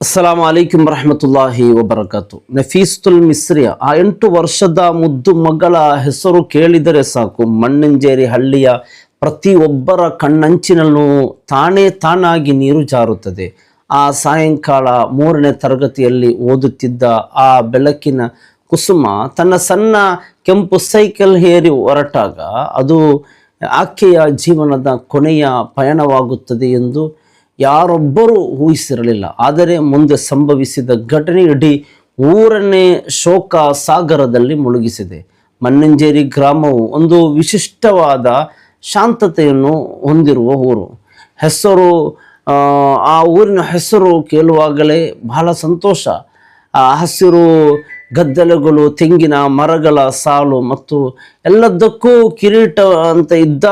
ಅಸ್ಸಲಾಮು ಅಲೈಕುಂ ವರಹಮತುಲ್ಲಾಹಿ ವಬರಕಾತು. ನಫೀಸುಲ್ ಮಿಸ್ರಿಯ ಆ 8 ವರ್ಷದ ಮುದ್ದು ಮಗಳ ಹೆಸರು ಕೇಳಿದರೆ ಸಾಕು, ಮಣ್ಣಂಜೇರಿ ಹಳ್ಳಿಯ ಪ್ರತಿಯೊಬ್ಬರ ಕಣ್ಣಂಚಿನಲ್ಲೂ ತಾನಾಗಿ ನೀರು ಜಾರುತ್ತದೆ. ಆ ಸಾಯಂಕಾಲ 3ನೇ ತರಗತಿಯಲ್ಲಿ ಓದುತ್ತಿದ್ದ ಆ ಬೆಳಕಿನ ಕುಸುಮ ತನ್ನ ಸಣ್ಣ ಕೆಂಪು ಸೈಕಲ್ ಏರಿ ಹೊರಟಾಗ ಅದು ಆಕೆಯ ಜೀವನದ ಕೊನೆಯ ಪಯಣವಾಗುತ್ತದೆ ಎಂದು ಯಾರೊಬ್ಬರೂ ಊಹಿಸಿರಲಿಲ್ಲ. ಆದರೆ ಮುಂದೆ ಸಂಭವಿಸಿದ ಘಟನೆ ಇಡೀ ಊರನ್ನೇ ಶೋಕ ಸಾಗರದಲ್ಲಿ ಮುಳುಗಿಸಿದೆ. ಮಣ್ಣಂಜೇರಿ ಗ್ರಾಮವು ಒಂದು ವಿಶಿಷ್ಟವಾದ ಶಾಂತತೆಯನ್ನು ಹೊಂದಿರುವ ಊರು. ಆ ಊರಿನ ಹೆಸರು ಕೇಳುವಾಗಲೇ ಬಹಳ ಸಂತೋಷ. ಹಸಿರು ಗದ್ದಲಗಳು, ತೆಂಗಿನ ಮರಗಳ ಸಾಲು ಮತ್ತು ಎಲ್ಲದಕ್ಕೂ ಕಿರೀಟ ಅಂತ ಇದ್ದ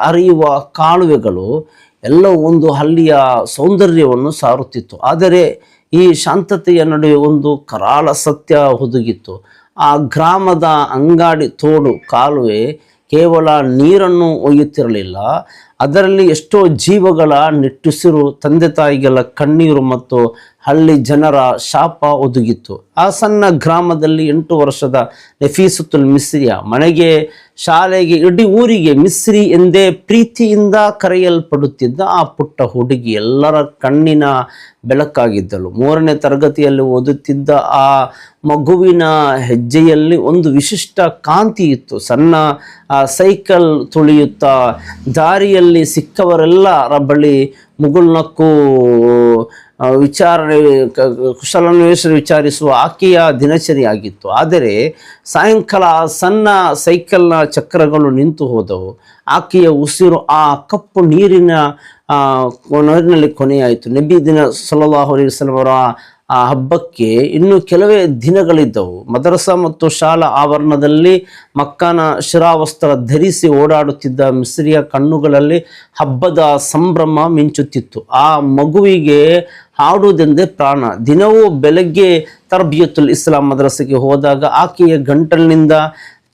ಹರಿಯುವ ಕಾಲುವೆಗಳು ಎಲ್ಲ ಒಂದು ಹಳ್ಳಿಯ ಸೌಂದರ್ಯವನ್ನು ಸಾರುತ್ತಿತ್ತು. ಆದರೆ ಈ ಶಾಂತತೆಯ ನಡುವೆ ಒಂದು ಕರಾಳ ಸತ್ಯ ಹುದುಗಿತ್ತು. ಆ ಗ್ರಾಮದ ಅಂಗಾಡಿ ತೋಡು ಕಾಲುವೆ ಕೇವಲ ನೀರನ್ನು ಒಯ್ಯುತ್ತಿರಲಿಲ್ಲ, ಅದರಲ್ಲಿ ಎಷ್ಟೋ ಜೀವಗಳ ನಿಟ್ಟುಸಿರು, ತಂದೆ ತಾಯಿಗಳ ಕಣ್ಣೀರು ಮತ್ತು ಹಳ್ಳಿ ಜನರ ಶಾಪ ಒದಗಿತ್ತು. ಆ ಸಣ್ಣ ಗ್ರಾಮದಲ್ಲಿ 8 ವರ್ಷದ ನಫೀಸುಲ್ ಮಿಸ್ರಿಯ ಮನೆಗೆ, ಶಾಲೆಗೆ, ಇಡೀ ಊರಿಗೆ ಮಿಸ್ರಿ ಎಂದೇ ಪ್ರೀತಿಯಿಂದ ಕರೆಯಲ್ಪಡುತ್ತಿದ್ದ ಆ ಪುಟ್ಟ ಹುಡುಗಿ ಎಲ್ಲರ ಕಣ್ಣಿನ ಬೆಳಕಾಗಿದ್ದಳು. 3ನೇ ತರಗತಿಯಲ್ಲಿ ಓದುತ್ತಿದ್ದ ಆ ಮಗುವಿನ ಹೆಜ್ಜೆಯಲ್ಲಿ ಒಂದು ವಿಶಿಷ್ಟ ಕಾಂತಿ ಇತ್ತು. ಸಣ್ಣ ಸೈಕಲ್ ತುಳಿಯುತ್ತಾ ದಾರಿಯಲ್ಲಿ ಸಿಕ್ಕವರೆಲ್ಲರ ಬಳಿ ಮುಗುಳ್ನಕ್ಕೂ ಕುಶಲನ್ವೇಷಣೆ ವಿಚಾರಿಸುವ ಆಕೆಯ ದಿನಚರಿಯಾಗಿತ್ತು. ಆದರೆ ಸಾಯಂಕಾಲ ಸಣ್ಣ ಸೈಕಲ್ನ ಚಕ್ರಗಳು ನಿಂತು ಹೋದವು. ಆಕೆಯ ಉಸಿರು ಆ ಕಪ್ಪು ನೀರಿನಲ್ಲಿ ಕೊನೆಯಾಯಿತು. ನಬಿ ದಿನ ಸಲ್ಲಲ್ಲಾಹು ಅಲೈಹಿ ವಸಲ್ಲಂ ಅವರ ಆ ಹಬ್ಬಕ್ಕೆ ಇನ್ನು ಕೆಲವೇ ದಿನಗಳಿದ್ದವು. ಮದರಸಾ ಮತ್ತು ಶಾಲಾ ಆವರಣದಲ್ಲಿ ಮಕ್ಕಾನ ಶಿರಾವಸ್ತ್ರ ಧರಿಸಿ ಓಡಾಡುತ್ತಿದ್ದ ಮಿಸ್ರಿಯ ಕಣ್ಣುಗಳಲ್ಲಿ ಹಬ್ಬದ ಸಂಭ್ರಮ ಮಿಂಚುತ್ತಿತ್ತು. ಆ ಮಗುವಿಗೆ ಹಾಡುವುದೆಂದೇ ಪ್ರಾಣ. ದಿನವೂ ಬೆಳಗ್ಗೆ ತರ್ಬಿಯತುಲ್ ಇಸ್ಲಾಂ ಮದ್ರಸೆಗೆ ಹೋದಾಗ ಆಕೆಯ ಗಂಟಲಿನಿಂದ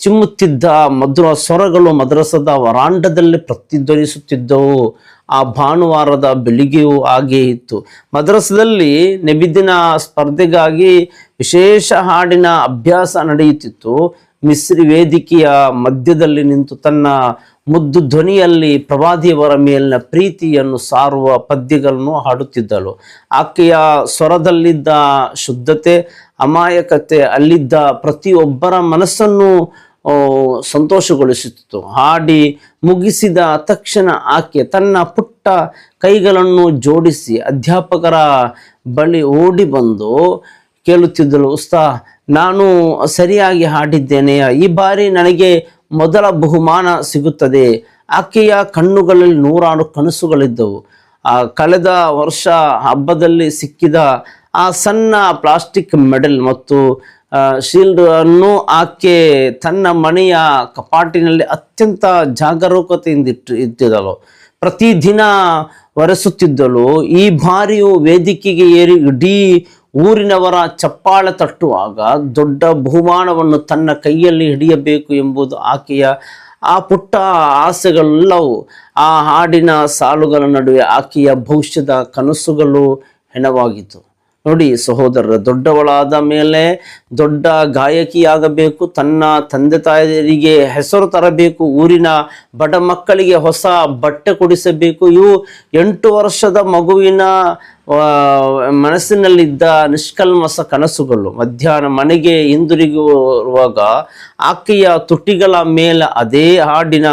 ಚಿಮ್ಮುತ್ತಿದ್ದ ಮಧುರ ಸ್ವರಗಳು ಮದ್ರಸದ ವರಾಂಡದಲ್ಲಿ ಪ್ರತಿಧ್ವನಿಸುತ್ತಿದ್ದವು. ಆ ಭಾನುವಾರದ ಬೆಳಿಗ್ಗೆಯೂ ಹಾಗೇ ಇತ್ತು. ಮದ್ರಸದಲ್ಲಿ ನಬಿದಿನ ಸ್ಪರ್ಧೆಗಾಗಿ ವಿಶೇಷ ಹಾಡಿನ ಅಭ್ಯಾಸ ನಡೆಯುತ್ತಿತ್ತು. ಮಿಸ್ರಿ ವೇದಿಕೆಯ ಮಧ್ಯದಲ್ಲಿ ನಿಂತು ತನ್ನ ಮುದ್ದು ಧ್ವನಿಯಲ್ಲಿ ಪ್ರವಾದಿಯವರ ಮೇಲಿನ ಪ್ರೀತಿಯನ್ನು ಸಾರುವ ಪದ್ಯಗಳನ್ನು ಹಾಡುತ್ತಿದ್ದಳು. ಆಕೆಯ ಸ್ವರದಲ್ಲಿದ್ದ ಶುದ್ಧತೆ, ಅಮಾಯಕತೆ ಅಲ್ಲಿದ್ದ ಪ್ರತಿಯೊಬ್ಬರ ಮನಸ್ಸನ್ನು ಸಂತೋಷಗೊಳಿಸುತ್ತಿತ್ತು. ಹಾಡಿ ಮುಗಿಸಿದ ತಕ್ಷಣ ಆಕೆ ತನ್ನ ಪುಟ್ಟ ಕೈಗಳನ್ನು ಜೋಡಿಸಿ ಅಧ್ಯಾಪಕರ ಬಳಿ ಓಡಿ ಬಂದು ಕೇಳುತ್ತಿದ್ದಳು, ಉಸ್ತಾ, ನಾನು ಸರಿಯಾಗಿ ಹಾಡಿದ್ದೇನೆಯಾ? ಈ ಬಾರಿ ನನಗೆ ಮೊದಲ ಬಹುಮಾನ ಸಿಗುತ್ತದೆ. ಆಕೆಯ ಕಣ್ಣುಗಳಲ್ಲಿ ನೂರಾರು ಕನಸುಗಳಿದ್ದವು. ಕಳೆದ ವರ್ಷ ಹಬ್ಬದಲ್ಲಿ ಸಿಕ್ಕಿದ ಆ ಸಣ್ಣ ಪ್ಲಾಸ್ಟಿಕ್ ಮೆಡಲ್ ಮತ್ತು ಶೀಲ್ಡ್ ಅನ್ನು ಆಕೆ ತನ್ನ ಮನೆಯ ಕಪಾಟಿನಲ್ಲಿ ಅತ್ಯಂತ ಜಾಗರೂಕತೆಯಿಂದ ಇಟ್ಟಿದ್ದಳು. ಪ್ರತಿದಿನ ಒರೆಸುತ್ತಿದ್ದಳು. ಈ ಬಾರಿಯೂ ವೇದಿಕೆಗೆ ಏರಿ ಇಡೀ ಊರಿನವರ ಚಪ್ಪಾಳೆ ತಟ್ಟುವಾಗ ದೊಡ್ಡ ಬಹುಮಾನವನ್ನು ತನ್ನ ಕೈಯಲ್ಲಿ ಹಿಡಿಯಬೇಕು ಎಂಬುದು ಆಕೆಯ ಆ ಪುಟ್ಟ ಆಸೆಗಳೆಲ್ಲವೂ. ಆ ಹಾಡಿನ ಸಾಲುಗಳ ನಡುವೆ ಆಕೆಯ ಭವಿಷ್ಯದ ಕನಸುಗಳು ಹೆಣವಾಗಿತ್ತು. ನೋಡಿ ಸಹೋದರರ, ದೊಡ್ಡವಳಾದ ಮೇಲೆ ದೊಡ್ಡ ಗಾಯಕಿಯಾಗಬೇಕು, ತನ್ನ ತಂದೆ ತಾಯಿಯರಿಗೆ ಹೆಸರು ತರಬೇಕು, ಊರಿನ ಬಡ ಮಕ್ಕಳಿಗೆ ಹೊಸ ಬಟ್ಟೆ ಕೊಡಿಸಬೇಕು. ಇವು 8 ವರ್ಷದ ಮಗುವಿನ ಮನಸ್ಸಿನಲ್ಲಿದ್ದ ನಿಷ್ಕಲ್ಮಸ ಕನಸುಗಳು. ಮಧ್ಯಾಹ್ನ ಮನೆಗೆ ಹಿಂದಿರುಗಿರುವಾಗ ಆಕೆಯ ತುಟಿಗಳ ಮೇಲೆ ಅದೇ ಹಾಡಿನ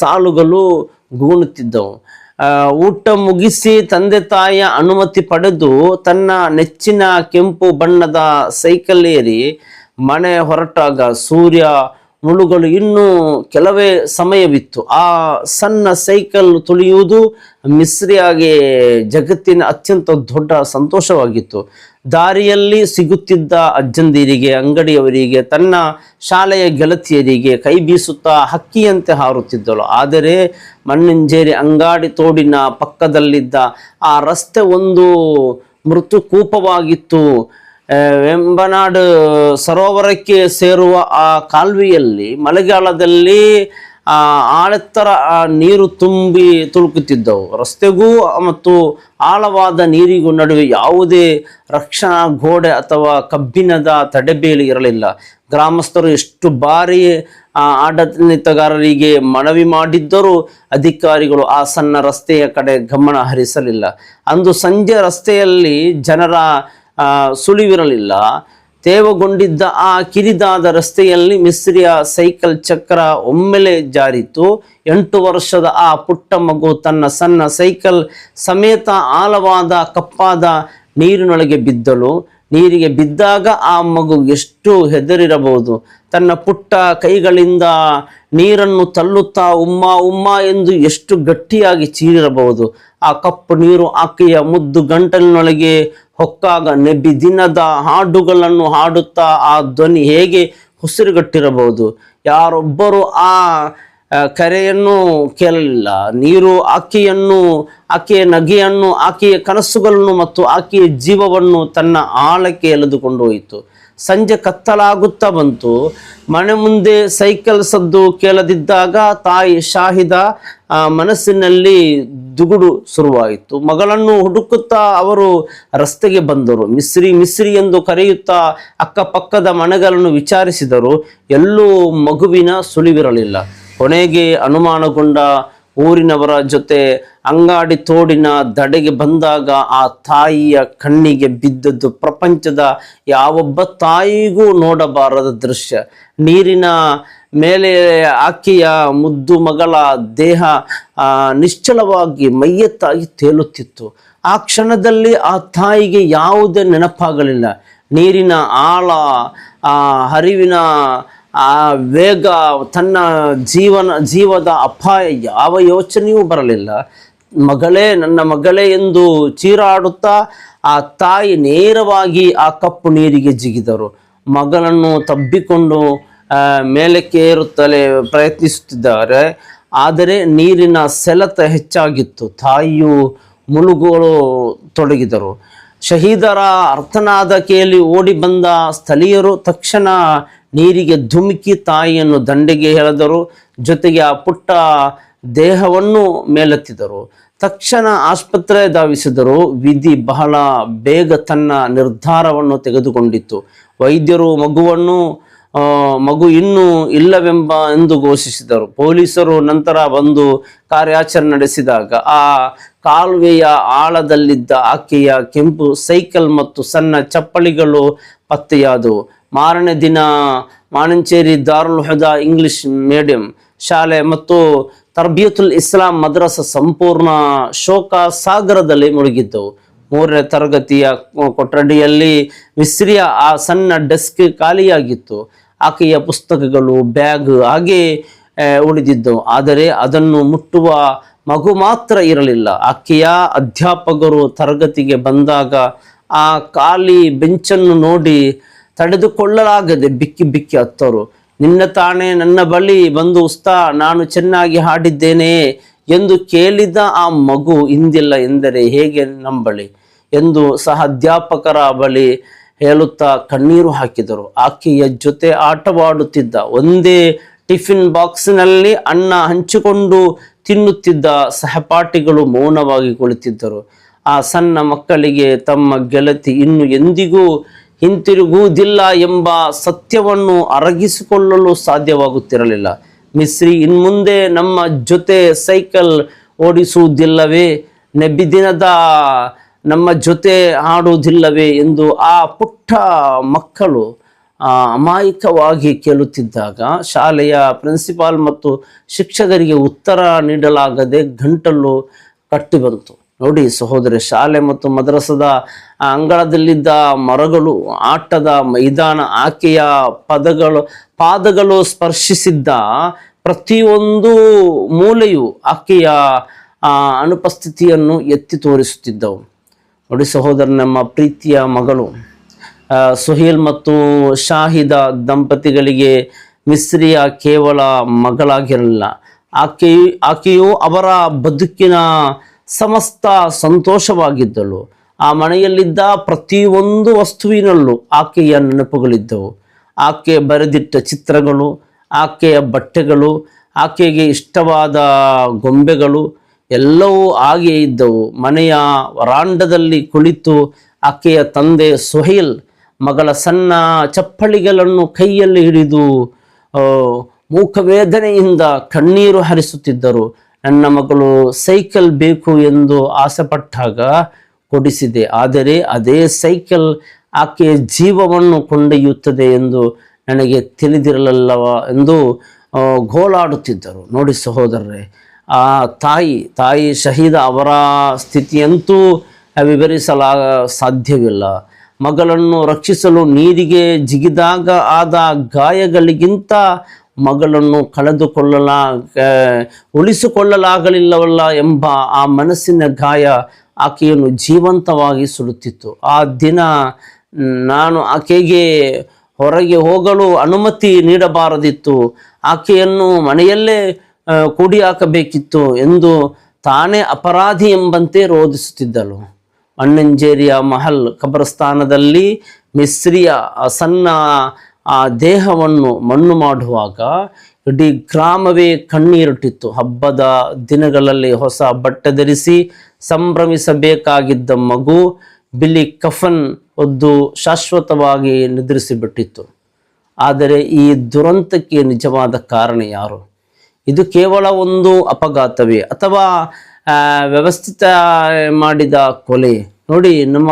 ಸಾಲುಗಳು ಗೂಣುತ್ತಿದ್ದವು. ಊಟ ಮುಗಿಸಿ ತಂದೆ ತಾಯಿಯ ಅನುಮತಿ ಪಡೆದು ತನ್ನ ನೆಚ್ಚಿನ ಕೆಂಪು ಬಣ್ಣದ ಸೈಕಲ್ ಏರಿ ಮನೆ ಹೊರಟಾಗ ಸೂರ್ಯ ಮುಳುಗಲು ಇನ್ನೂ ಕೆಲವೇ ಸಮಯವಿತ್ತು. ಆ ಸಣ್ಣ ಸೈಕಲ್ ತುಳಿಯುವುದು ಮಿಸ್ರಿಯಾಗೆ ಜಗತ್ತಿನ ಅತ್ಯಂತ ದೊಡ್ಡ ಸಂತೋಷವಾಗಿತ್ತು. ದಾರಿಯಲ್ಲಿ ಸಿಗುತ್ತಿದ್ದ ಅಜ್ಜಂದಿರಿಗೆ, ಅಂಗಡಿಯವರಿಗೆ, ತನ್ನ ಶಾಲೆಯ ಗೆಳತಿಯರಿಗೆ ಕೈ ಬೀಸುತ್ತಾ ಹಕ್ಕಿಯಂತೆ ಹಾರುತ್ತಿದ್ದಳು. ಆದರೆ ಮಣ್ಣಂಜೇರಿ ಅಂಗಾಡಿ ತೋಡಿನ ಪಕ್ಕದಲ್ಲಿದ್ದ ಆ ರಸ್ತೆ ಒಂದು ಮೃತಕೂಪವಾಗಿತ್ತು. ವೆಂಬನಾಡ್ ಸರೋವರಕ್ಕೆ ಸೇರುವ ಆ ಕಾಲುವೆಯಲ್ಲಿ ಮಳೆಗಾಲದಲ್ಲಿ ಆಳೆತ್ತರ ನೀರು ತುಂಬಿ ತುಳುಕುತ್ತಿದ್ದವು. ರಸ್ತೆಗೂ ಮತ್ತು ಆಳವಾದ ನೀರಿಗೂ ನಡುವೆ ಯಾವುದೇ ರಕ್ಷಣಾ ಗೋಡೆ ಅಥವಾ ಕಬ್ಬಿಣದ ತಡೆಬೇಲಿ ಇರಲಿಲ್ಲ. ಗ್ರಾಮಸ್ಥರು ಎಷ್ಟು ಬಾರಿ ಆಡಳಿತಗಾರರಿಗೆ ಮನವಿ ಮಾಡಿದ್ದರೂ ಅಧಿಕಾರಿಗಳು ಆ ಸಣ್ಣ ರಸ್ತೆಯ ಕಡೆ ಗಮನ ಹರಿಸಲಿಲ್ಲ. ಅಂದು ಸಂಜೆ ರಸ್ತೆಯಲ್ಲಿ ಜನರ ಸುಳಿವಿರಲಿಲ್ಲ. ತೇವಗೊಂಡಿದ್ದ ಆ ಕಿರಿದಾದ ರಸ್ತೆಯಲ್ಲಿ ಮಿಸ್ರಿಯ ಸೈಕಲ್ ಚಕ್ರ ಒಮ್ಮೆಲೆ ಜಾರಿತು. 8 ವರ್ಷದ ಆ ಪುಟ್ಟ ಮಗು ತನ್ನ ಸಣ್ಣ ಸೈಕಲ್ ಸಮೇತ ಆಳವಾದ ಕಪ್ಪಾದ ನೀರಿನೊಳಗೆ ಬಿದ್ದಳು. ನೀರಿಗೆ ಬಿದ್ದಾಗ ಆ ಮಗು ಎಷ್ಟು ಹೆದರಿರಬಹುದು. ತನ್ನ ಪುಟ್ಟ ಕೈಗಳಿಂದ ನೀರನ್ನು ತಳ್ಳುತ್ತಾ ಉಮ್ಮ ಉಮ್ಮ ಎಂದು ಎಷ್ಟು ಗಟ್ಟಿಯಾಗಿ ಚೀರಿರಬಹುದು. ಆ ಕಪ್ಪು ನೀರು ಆಕೆಯ ಮುದ್ದು ಗಂಟಲಿನೊಳಗೆ ಹೊಕ್ಕಾಗ ನೆಬ್ಬಿ ದಿನದ ಹಾಡುಗಳನ್ನು ಹಾಡುತ್ತಾ ಆ ಧ್ವನಿ ಹೇಗೆ ಉಸಿರುಗಟ್ಟಿರಬಹುದು. ಯಾರೊಬ್ಬರು ಆ ಕರೆಯನ್ನು ಕೇಳಲಿಲ್ಲ. ನೀರು ಆಕೆಯ ನಗೆಯನ್ನು, ಆಕೆಯ ಕನಸುಗಳನ್ನು ಮತ್ತು ಆಕೆಯ ಜೀವವನ್ನು ತನ್ನ ಆಳಕ್ಕೆ ಎಳೆದುಕೊಂಡು ಹೋಯಿತು. ಸಂಜೆ ಕತ್ತಲಾಗುತ್ತಾ ಬಂತು. ಮನೆ ಮುಂದೆ ಸೈಕಲ್ ಸದ್ದು ಕೇಳದಿದ್ದಾಗ ತಾಯಿ ಶಾಹಿದ ಮನಸ್ಸಿನಲ್ಲಿ ದುಗುಡು ಶುರುವಾಯಿತು. ಮಗಳನ್ನು ಹುಡುಕುತ್ತಾ ಅವರು ರಸ್ತೆಗೆ ಬಂದರು. ಮಿಸ್ರಿ ಎಂದು ಕರೆಯುತ್ತಾ ಅಕ್ಕಪಕ್ಕದ ಮನೆಗಳನ್ನು ವಿಚಾರಿಸಿದರು. ಎಲ್ಲೂ ಮಗುವಿನ ಸುಳಿವಿರಲಿಲ್ಲ. ಕೊನೆಗೆ ಅನುಮಾನಗೊಂಡ ಊರಿನವರ ಜೊತೆ ಅಂಗಾಡಿ ತೋಡಿನ ದಡೆಗೆ ಬಂದಾಗ ಆ ತಾಯಿಯ ಕಣ್ಣಿಗೆ ಬಿದ್ದದ್ದು ಪ್ರಪಂಚದ ಯಾವೊಬ್ಬ ತಾಯಿಗೂ ನೋಡಬಾರದ ದೃಶ್ಯ. ನೀರಿನ ಮೇಲೆ ಆಕೆಯ ಮುದ್ದು ಮಗಳ ದೇಹ ನಿಶ್ಚಲವಾಗಿ ಮೈಯತ್ತಾಗಿ ತೇಲುತ್ತಿತ್ತು. ಆ ಕ್ಷಣದಲ್ಲಿ ಆ ತಾಯಿಗೆ ಯಾವುದೇ ನೆನಪಾಗಲಿಲ್ಲ. ನೀರಿನ ಆಳ, ಹರಿವಿನ ವೇಗ, ತನ್ನ ಜೀವದ ಅಪಾಯ ಯಾವ ಯೋಚನೆಯೂ ಬರಲಿಲ್ಲ. ನನ್ನ ಮಗಳೇ ಎಂದು ಚೀರಾಡುತ್ತಾ ಆ ತಾಯಿ ನೇರವಾಗಿ ಆ ಕಪ್ಪು ನೀರಿಗೆ ಜಿಗಿದರು. ಮಗಳನ್ನು ತಬ್ಬಿಕೊಂಡು ಮೇಲಕ್ಕೆ ಏರುತ್ತಲೇ ಪ್ರಯತ್ನಿಸುತ್ತಿದ್ದಾರೆ. ಆದರೆ ನೀರಿನ ಸೆಳೆತ ಹೆಚ್ಚಾಗಿತ್ತು. ತಾಯಿಯು ಮುಳುಗಲು ತೊಡಗಿದರು. ಶಹೀದರ ಅರ್ಥನಾದ ಕೇಳಿ ಓಡಿ ಬಂದ ಸ್ಥಳೀಯರು ತಕ್ಷಣ ನೀರಿಗೆ ಧುಮುಕಿ ತಾಯಿಯನ್ನು ದಂಡೆಗೆ ಎಳೆದರು. ಜೊತೆಗೆ ಆ ಪುಟ್ಟ ದೇಹವನ್ನು ಮೇಲೆತ್ತಿದರು. ತಕ್ಷಣ ಆಸ್ಪತ್ರೆ ಧಾವಿಸಿದರು. ವಿಧಿ ಬಹಳ ಬೇಗ ತನ್ನ ನಿರ್ಧಾರವನ್ನು ತೆಗೆದುಕೊಂಡಿತ್ತು. ವೈದ್ಯರು ಮಗು ಇನ್ನೂ ಎಂದು ಘೋಷಿಸಿದರು. ಪೊಲೀಸರು ನಂತರ ಬಂದು ಕಾರ್ಯಾಚರಣೆ ನಡೆಸಿದಾಗ ಆ ಕಾಲುವೆಯ ಆಳದಲ್ಲಿದ್ದ ಆಕೆಯ ಕೆಂಪು ಸೈಕಲ್ ಮತ್ತು ಸಣ್ಣ ಚಪ್ಪಲಿಗಳು ಪತ್ತೆಯಾದವು. ಮಾರನೇ ದಿನ ಮಾನಂಚೇರಿ ದಾರುಲ್ ಹುದಾ ಇಂಗ್ಲಿಷ್ ಮೀಡಿಯಂ ಶಾಲೆ ಮತ್ತು ತರ್ಬಿಯತುಲ್ ಇಸ್ಲಾಂ ಮದ್ರಸ ಸಂಪೂರ್ಣ ಶೋಕ ಸಾಗರದಲ್ಲಿ ಮುಳುಗಿದ್ದವು. 3ನೇ ತರಗತಿಯ ಕೊಠಡಿಯಲ್ಲಿ ಮಿಸ್ರಿಯ ಆ ಸಣ್ಣ ಡೆಸ್ಕ್ ಖಾಲಿಯಾಗಿತ್ತು. ಆಕೆಯ ಪುಸ್ತಕಗಳು, ಬ್ಯಾಗ್ ಹಾಗೆ ಉಳಿದಿದ್ದವು. ಆದರೆ ಅದನ್ನು ಮುಟ್ಟುವ ಮಗು ಮಾತ್ರ ಇರಲಿಲ್ಲ. ಆಕೆಯ ಅಧ್ಯಾಪಕರು ತರಗತಿಗೆ ಬಂದಾಗ ಆ ಖಾಲಿ ಬೆಂಚನ್ನು ನೋಡಿ ತಡೆದುಕೊಳ್ಳಲಾಗದೆ ಬಿಕ್ಕಿ ಬಿಕ್ಕಿ ಹತ್ತರು. ನಿನ್ನ ತಾನೇ ನನ್ನ ಬಳಿ ಬಂದು ಉಸ್ತಾ, ನಾನು ಚೆನ್ನಾಗಿ ಹಾಡಿದ್ದೇನೆ ಎಂದು ಕೇಳಿದ ಆ ಮಗು ಇಂದಿಲ್ಲ ಎಂದರೆ ಹೇಗೆ ನಂಬಳಿ ಎಂದು ಸಹ ಅಧ್ಯಾಪಕರ ಬಳಿ ಹೇಳುತ್ತಾ ಕಣ್ಣೀರು ಹಾಕಿದರು. ಆಕೆಯ ಜೊತೆ ಆಟವಾಡುತ್ತಿದ್ದ, ಒಂದೇ ಟಿಫಿನ್ ಬಾಕ್ಸ್ನಲ್ಲಿ ಅನ್ನ ಹಂಚಿಕೊಂಡು ತಿನ್ನುತ್ತಿದ್ದ ಸಹಪಾಠಿಗಳು ಮೌನವಾಗಿ ಕುಳಿತಿದ್ದರು. ಆ ಸಣ್ಣ ಮಕ್ಕಳಿಗೆ ತಮ್ಮ ಗೆಳತಿ ಇನ್ನು ಎಂದಿಗೂ ಹಿಂತಿರುಗುವುದಿಲ್ಲ ಎಂಬ ಸತ್ಯವನ್ನು ಅರಗಿಸಿಕೊಳ್ಳಲು ಸಾಧ್ಯವಾಗುತ್ತಿರಲಿಲ್ಲ. ಮಿಸ್ರಿ ಇನ್ಮುಂದೆ ನಮ್ಮ ಜೊತೆ ಸೈಕಲ್ ಓಡಿಸುವುದಿಲ್ಲವೇ, ನೆಬ್ಬಿದಿನದ ನಮ್ಮ ಜೊತೆ ಆಡುವುದಿಲ್ಲವೇ ಎಂದು ಆ ಪುಟ್ಟ ಮಕ್ಕಳು ಅಮಾಯಕವಾಗಿ ಕೇಳುತ್ತಿದ್ದಾಗ ಶಾಲೆಯ ಪ್ರಿನ್ಸಿಪಾಲ್ ಮತ್ತು ಶಿಕ್ಷಕರಿಗೆ ಉತ್ತರ ನೀಡಲಾಗದೆ ಗಂಟಲು ಕಟ್ಟಿ ಬಂತು. ನೋಡಿ ಸಹೋದರಿ, ಶಾಲೆ ಮತ್ತು ಮದ್ರಸದ ಅಂಗಳದಲ್ಲಿದ್ದ ಮರಗಳು, ಆಟದ ಮೈದಾನ, ಆಕೆಯ ಪಾದಗಳು ಸ್ಪರ್ಶಿಸಿದ್ದ ಪ್ರತಿಯೊಂದು ಮೂಲೆಯು ಆಕೆಯ ಅನುಪಸ್ಥಿತಿಯನ್ನು ಎತ್ತಿ ತೋರಿಸುತ್ತಿದ್ದವು. ನೋಡಿ ಸಹೋದರ, ನಮ್ಮ ಪ್ರೀತಿಯ ಮಗಳು ಸುಹೇಲ್ ಮತ್ತು ಶಾಹಿದ ದಂಪತಿಗಳಿಗೆ ಮಿಸ್ರಿಯ ಕೇವಲ ಮಗಳಾಗಿರಲಿಲ್ಲ, ಆಕೆಯು ಅವರ ಬದುಕಿನ ಸಮಸ್ತ ಸಂತೋಷವಾಗಿದ್ದಳು. ಆ ಮನೆಯಲ್ಲಿದ್ದ ಪ್ರತಿಯೊಂದು ವಸ್ತುವಿನಲ್ಲೂ ಆಕೆಯ ನೆನಪುಗಳಿದ್ದವು. ಆಕೆ ಬರೆದಿಟ್ಟ ಚಿತ್ರಗಳು, ಆಕೆಯ ಬಟ್ಟೆಗಳು, ಆಕೆಗೆ ಇಷ್ಟವಾದ ಗೊಂಬೆಗಳು ಎಲ್ಲವೂ ಹಾಗೆ ಇದ್ದವು. ಮನೆಯ ವರಾಂಡದಲ್ಲಿ ಕುಳಿತು ಆಕೆಯ ತಂದೆ ಸುಹೈಲ್ ಮಗಳ ಸಣ್ಣ ಚಪ್ಪಲಿಗಳನ್ನು ಕೈಯಲ್ಲಿ ಹಿಡಿದು ಮೂಕವೇದನೆಯಿಂದ ಕಣ್ಣೀರು ಹರಿಸುತ್ತಿದ್ದರು. ನನ್ನ ಮಗಳು ಸೈಕಲ್ ಬೇಕು ಎಂದು ಆಸೆಪಟ್ಟಾಗ ಕೊಡಿಸಿದೆ, ಆದರೆ ಅದೇ ಸೈಕಲ್ ಆಕೆಯ ಜೀವವನ್ನು ಕೊಂಡೊಯ್ಯುತ್ತದೆ ಎಂದು ನನಗೆ ತಿಳಿದಿರಲಿಲ್ಲವ ಎಂದು ಗೋಳಾಡುತ್ತಿದ್ದರು. ನೋಡಿ ಸಹೋದರರೇ, ಆ ತಾಯಿ ಶಹೀದ ಅವರ ಸ್ಥಿತಿಯಂತೂ ಸಾಧ್ಯವಿಲ್ಲ. ಮಗಳನ್ನು ರಕ್ಷಿಸಲು ನೀರಿಗೆ ಜಿಗಿದಾಗ ಆದ ಗಾಯಗಳಿಗಿಂತ ಮಗಳನ್ನು ಉಳಿಸಿಕೊಳ್ಳಲಾಗಲಿಲ್ಲವಲ್ಲ ಎಂಬ ಆ ಮನಸ್ಸಿನ ಗಾಯ ಆಕೆಯನ್ನು ಜೀವಂತವಾಗಿ ಸುಡುತ್ತಿತ್ತು. ಆ ದಿನ ನಾನು ಆಕೆಗೆ ಹೊರಗೆ ಹೋಗಲು ಅನುಮತಿ ನೀಡಬಾರದಿತ್ತು, ಆಕೆಯನ್ನು ಮನೆಯಲ್ಲೇ ಕೂಡಿ ಹಾಕಬೇಕಿತ್ತು ಎಂದು ತಾನೇ ಅಪರಾಧಿ ಎಂಬಂತೆ ರೋಧಿಸುತ್ತಿದ್ದಳು. ಮಣ್ಣಂಜೇರಿಯ ಮಹಲ್ ಕಬರಸ್ಥಾನದಲ್ಲಿ ಮಿಸ್ರಿಯ ಸಣ್ಣ ಆ ದೇಹವನ್ನು ಮಣ್ಣು ಮಾಡುವಾಗ ಇಡೀ ಗ್ರಾಮವೇ ಕಣ್ಣೀರಿಟ್ಟಿತ್ತು. ಹಬ್ಬದ ದಿನಗಳಲ್ಲಿ ಹೊಸ ಬಟ್ಟೆ ಧರಿಸಿ ಸಂಭ್ರಮಿಸಬೇಕಾಗಿದ್ದ ಮಗು ಬಿಳಿ ಕಫನ್ ಹೊದ್ದು ಶಾಶ್ವತವಾಗಿ ನಿದ್ರಿಸಿಬಿಟ್ಟಿತ್ತು. ಆದರೆ ಈ ದುರಂತಕ್ಕೆ ನಿಜವಾದ ಕಾರಣ ಯಾರು? ಇದು ಕೇವಲ ಒಂದು ಅಪಘಾತವೇ ಅಥವಾ ವ್ಯವಸ್ಥಿತ ಮಾಡಿದ ಕೊಲೆ? ನೋಡಿ, ನಮ್ಮ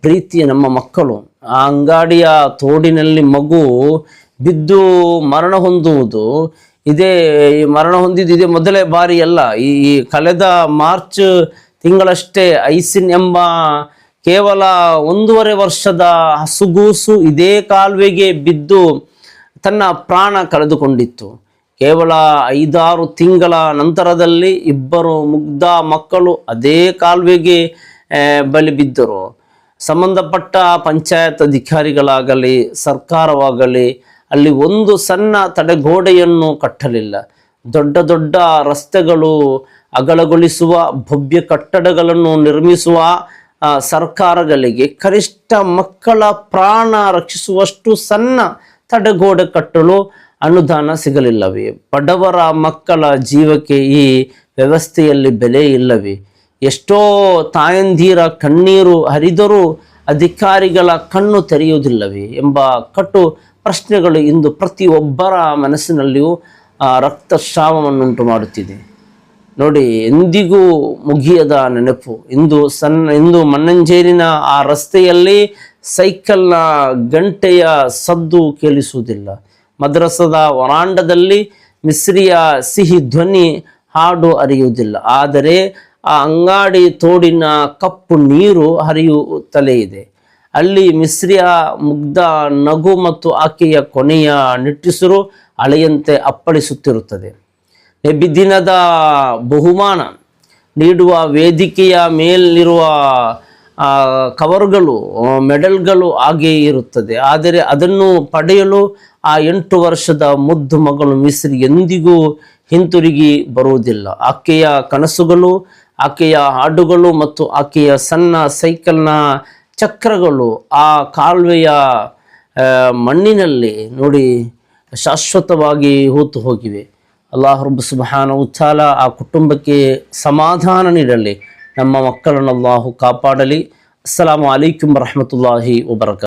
ಪ್ರೀತಿಯ ನಮ್ಮ ಮಕ್ಕಳು ಆ ಅಂಗಡಿಯ ತೋಡಿನಲ್ಲಿ ಮಗು ಬಿದ್ದು ಮರಣ ಹೊಂದುವುದು ಮರಣ ಹೊಂದಿದ್ದು ಮೊದಲೇ ಬಾರಿ ಅಲ್ಲ. ಈ ಕಳೆದ ಮಾರ್ಚ್ ತಿಂಗಳಷ್ಟೇ ಐಸಿನ್ ಎಂಬ ಕೇವಲ 1.5 ವರ್ಷದ ಹಸುಗೂಸು ಇದೇ ಕಾಲುವೆಗೆ ಬಿದ್ದು ತನ್ನ ಪ್ರಾಣ ಕಳೆದುಕೊಂಡಿತ್ತು. ಕೇವಲ 5-6 ತಿಂಗಳ ನಂತರದಲ್ಲಿ 2 ಮುಗ್ಧ ಮಕ್ಕಳು ಅದೇ ಕಾಲುವೆಗೆ ಬಲಿ ಬಿದ್ದರು. ಸಂಬಂಧಪಟ್ಟ ಪಂಚಾಯತ್ ಅಧಿಕಾರಿಗಳಾಗಲಿ ಸರ್ಕಾರವಾಗಲಿ ಅಲ್ಲಿ ಒಂದು ಸಣ್ಣ ತಡೆಗೋಡೆಯನ್ನು ಕಟ್ಟಲಿಲ್ಲ. ದೊಡ್ಡ ದೊಡ್ಡ ರಸ್ತೆಗಳು ಅಗಲಗೊಳಿಸುವ ಭವ್ಯ ಕಟ್ಟಡಗಳನ್ನು ನಿರ್ಮಿಸುವ ಸರ್ಕಾರಗಳಿಗೆ ಕನಿಷ್ಠ ಮಕ್ಕಳ ಪ್ರಾಣ ರಕ್ಷಿಸುವಷ್ಟು ಸಣ್ಣ ತಡೆಗೋಡೆ ಕಟ್ಟಲು ಅನುದಾನ ಸಿಗಲಿಲ್ಲವೇ? ಬಡವರ ಮಕ್ಕಳ ಜೀವಕ್ಕೆ ಈ ವ್ಯವಸ್ಥೆಯಲ್ಲಿ ಬೆಲೆ ಇಲ್ಲವೇ? ಎಷ್ಟೋ ತಾಯಂದಿರ ಕಣ್ಣೀರು ಹರಿದರೂ ಅಧಿಕಾರಿಗಳ ಕಣ್ಣು ತೆರೆಯುವುದಿಲ್ಲವೇ ಎಂಬ ಕಟು ಪ್ರಶ್ನೆಗಳು ಇಂದು ಪ್ರತಿಯೊಬ್ಬರ ಮನಸ್ಸಿನಲ್ಲಿಯೂ ರಕ್ತಸ್ರಾವವನ್ನುಂಟು ಮಾಡುತ್ತಿದೆ. ನೋಡಿ, ಎಂದಿಗೂ ಮುಗಿಯದ ನೆನಪು. ಇಂದು ಮಣ್ಣಂಜೇರಿನ ಆ ರಸ್ತೆಯಲ್ಲಿ ಸೈಕಲ್ನ ಗಂಟೆಯ ಸದ್ದು ಕೇಳಿಸುವುದಿಲ್ಲ. ಮದ್ರಸದ ವರಾಂಡದಲ್ಲಿ ಮಿಸ್ರಿಯ ಸಿಹಿ ಧ್ವನಿ ಹಾಡು ಹರಿಯುವುದಿಲ್ಲ. ಆದರೆ ಆ ಅಂಗಡಿ ತೋಡಿನ ಕಪ್ಪು ನೀರು ಹರಿಯುತ್ತಲೇ ಇದೆ. ಅಲ್ಲಿ ಮಿಸ್ರಿಯ ಮುಗ್ಧ ನಗು ಮತ್ತು ಆಕೆಯ ಕೊನೆಯ ನಿಟ್ಟುಸಿರು ಅಲೆಯಂತೆ ಅಪ್ಪಳಿಸುತ್ತಿರುತ್ತದೆ. ನಬಿದಿನದ ಬಹುಮಾನ ನೀಡುವ ವೇದಿಕೆಯ ಮೇಲಿರುವ ಕವರ್ಗಳು, ಮೆಡಲ್ಗಳು ಹಾಗೆಯೇ ಇರುತ್ತದೆ. ಆದರೆ ಅದನ್ನು ಪಡೆಯಲು ಆ 8 ವರ್ಷದ ಮುದ್ದು ಮಗಳು ಮಿಸ್ರಿ ಎಂದಿಗೂ ಹಿಂತಿರುಗಿ ಬರುವುದಿಲ್ಲ. ಆಕೆಯ ಕನಸುಗಳು, ಆಕೆಯ ಹಾಡುಗಳು ಮತ್ತು ಆಕೆಯ ಸಣ್ಣ ಸೈಕಲ್ನ ಚಕ್ರಗಳು ಆ ಕಾಲುವೆಯ ಮಣ್ಣಿನಲ್ಲಿ ನೋಡಿ ಶಾಶ್ವತವಾಗಿ ಹೂತು ಹೋಗಿವೆ. ಅಲ್ಲಾಹ್ ರಬ್ಬ್ ಸುಬ್ಹಾನಹು ವ ತಆಲಾ ಆ ಕುಟುಂಬಕ್ಕೆ ಸಮಾಧಾನ ನೀಡಲಿ. ನಮ್ಮ ಮಕ್ಕಳನ್ನು ಅಲ್ಲಾಹು ಕಾಪಾಡಲಿ. ಅಸ್ಸಲಾಮು ಅಲೈಕುಂ ವರಹಮತುಲ್ಲಾಹಿ ವಬರಕಾತುಹು.